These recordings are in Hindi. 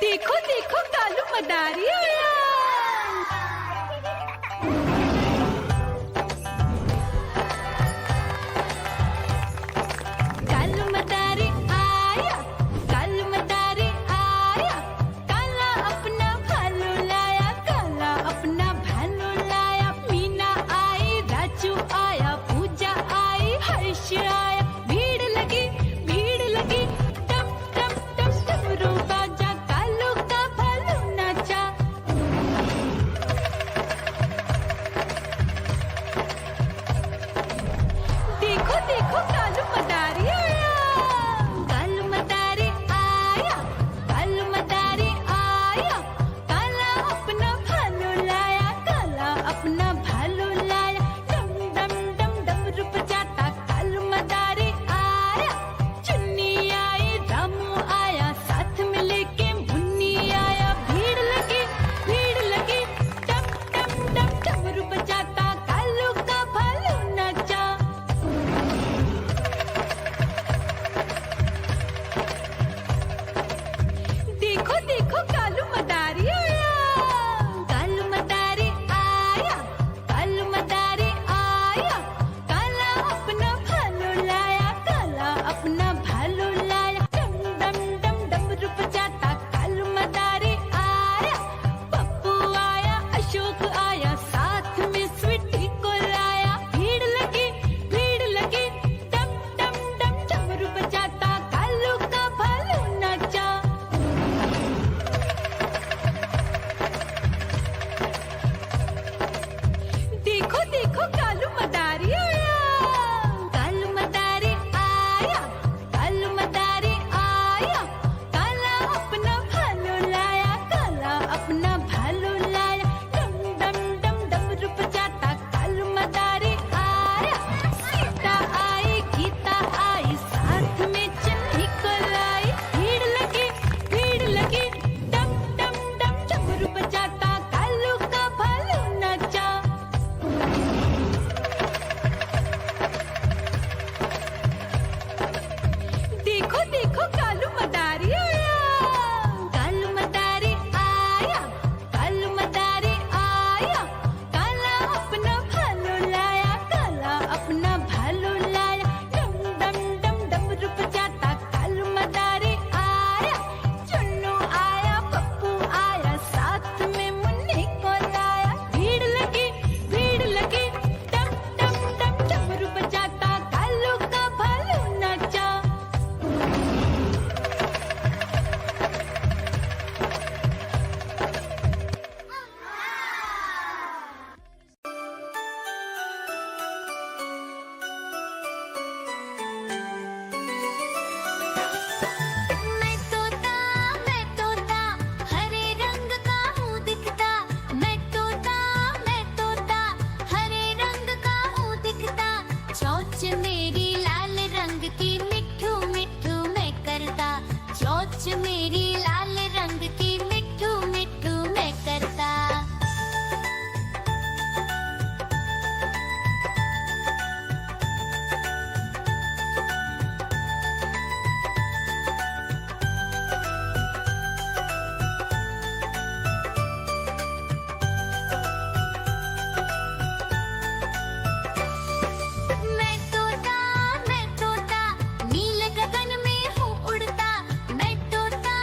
देखो देखो कालू मदारी आया। कालू मदारी आया, कालू मदारी आया, काला अपना भालू लाया, काला अपना भालू लाया। मीना आई, राजू आया, पूजा आई, हर्ष आया। भीड़ लगी टम टम टम डमरू बाजा, कालू का भालू नाचा। देखो देखो कालू मदारी आया। कालू मदारी आया, कालू मदारी आया, काला अपना भालू लाया, काला अपना भालू लाया। डम डम डम डमरू बजाता कालू मदारी आया। चुन्नी आई, रामू आया, साथ में लेके मुन्नी आया। भीड़ लगी टम टम डम डमरू बजाता कालू का भालू नाचा। देखो देखो कालू मदारी आया। कालू मदारी आया, कालू मदारी आया, काला अपना भालू लाया, काला अपना भालू लाया। डम डम डम डमरू बजाता कालू मदारी आया। पप्पू आया, अशोक आया, साथ में स्वीटी को लाया। भीड़ लगी टम टम डम डमरू बजाता कालू का भालू नाचा। देखो देखो कालू मदारी आया। कालू मदारी आया, कालू मदारी आया, काला अपना भालू लाया, काला अपना भालू लाया। डम डम डम डमरू बजाता कालू मदारी आया। सीता आई, गीता आई, साथ में चन्नी को लाई। भीड़ लगी टम टम डम डमरू बजाता कालू का भालू नाचा। देखो देखो कालू मदारी आया। कालू मदारी आया, कालू मदारी आया, काला अपना भालू लाया, काला अपना भालू लाया। डम डम डम डमरू बजाता कालू मदारी आया। चुन्नू आया, पप्पू आया, साथ में मुन्नी को लाया। भीड़ लगी टम टम डम डमरू बजाता कालू का भालू नाचा। मैं तोता हरे रंग का हूँ दिखता। मैं तोता हरे रंग का हूँ दिखता। चोंच मेरी लाल रंग की मिट्ठू मिट्ठू मैं करता। चोंच मेरी लाल रंग की मिट्ठू मिट्ठू मैं करता। मैं तोता नील गगन में हूँ उड़ता। मैं तोता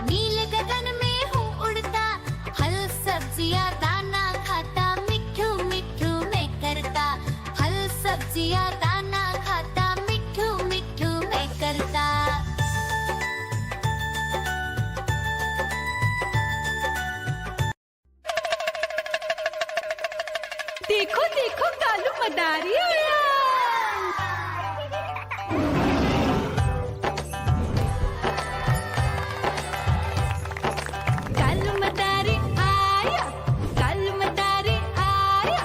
नील गगन में हूँ उड़ता। फल सब्जियाँ दाना खाता, मिट्ठू मिट्ठू मैं करता। फल सब्जियाँ दाना खाता, मिट्ठू मिट्ठू मैं करता। देखो देखो कालू मदारी आया। कालू मदारी आया, कालू मदारी आया,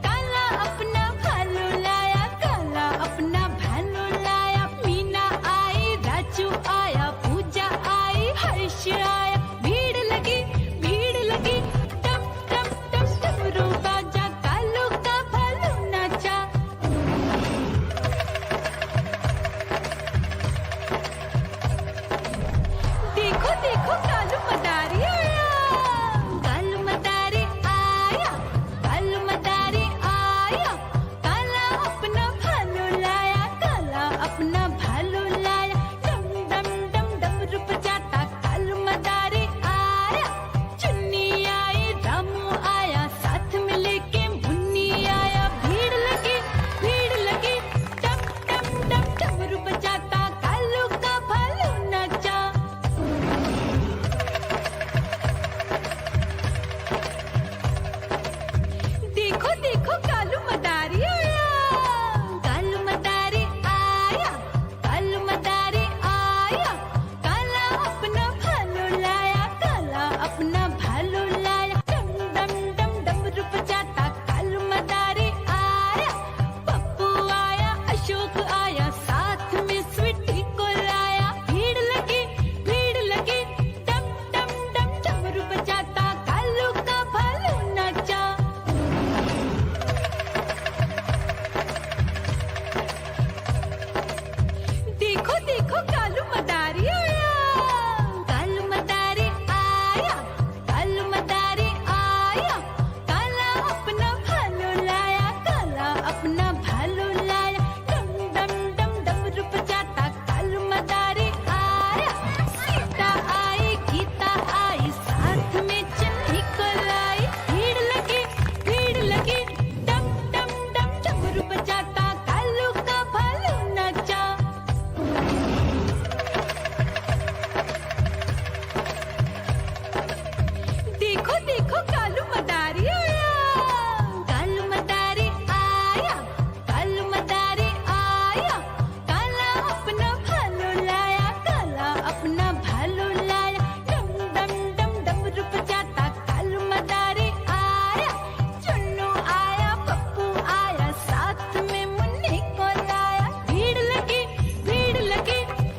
काला अपना भालू लाया, काला अपना भालू लाया। मीना आई, राजू आया, पूजा आई, हर्ष आया। भीड़ लगी टम टम टम डमरू बाजा, कालू का भालू नाचा। देखो कालू मदारी आया, कालू मदारी आया, कालू मदारी आया, काला अपना भालू लाया, काला अपना भालू लाया, डम डम डम डमरू बजाता कालू मदारी आया, चुन्नी आई रामू आया, साथ में लेके मुन्नी आया, भीड़ लगी डम डम डम डमरू बजाता कालू का भालू नाचा। देखो देखो कालू मदारी आया, कालू मदारी आया, कालू मदारी आया, काला अपना भालू लाया, काला अपना भालू लाया, डम डम डम डमरू बजाता कालू मदारी आया, पप्पू आया, अशोक आया, साथ में स्वीटी को लाया, भीड़ लगी डम डम डम डमरू बजाता कालू का भालू नाचा। देखो देखो कालू मदारी आया, कालू मदारी आया, कालू मदारी आया, काला अपना भालू लाया, काला अपना भालू लाया, डम डम डम डमरू बजाता कालू मदारी आया, सीता आई गीता आई, साथ में चन्नी को लाई, भीड़ लगी डम डम डम डमरू बजाता कालू का भालू नाचा। देखो देखो कालू मदारी आया, कालू मदारी आया, कालू मदारी आया, काला अपना भालू लाया, काला अपना भालू लाया, डम डम डम डमरू बजाता कालू मदारी आया, चुन्नू आया, पप्पू आया, साथ में मुन्नी को लाया, भीड़ लगी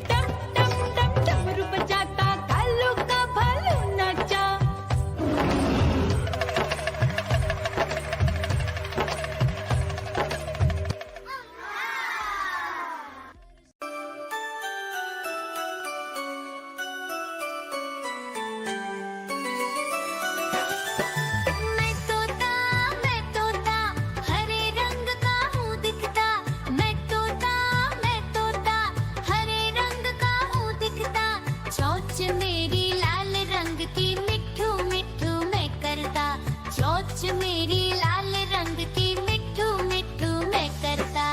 डम डम डम डमरू बजाता कालू का भालू नाचा। मैं तोता हरे रंग का हूँ दिखता, मैं तोता हरे रंग का हूँ दिखता, चोंच मेरी लाल रंग की मिठू मिठू मैं करता, चोंच मेरी लाल रंग की मिठू मिठू मैं करता।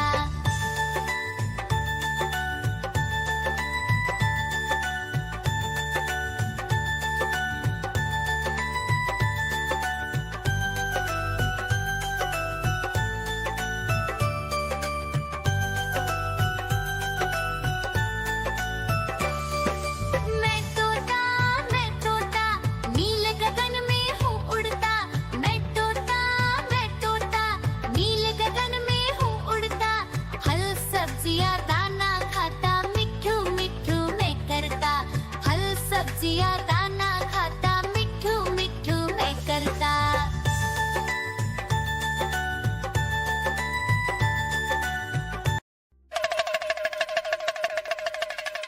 मैं तोता नील गगन में हूँ उड़ता, मैं तोता नील गगन में हूँ उड़ता, फल सब्जियाँ दाना खाता, मिठू मिठू मैं करता, फल सब्जियाँ दाना खाता, मिठू मिठू मैं करता।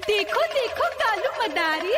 देखो देखो कालू मदारी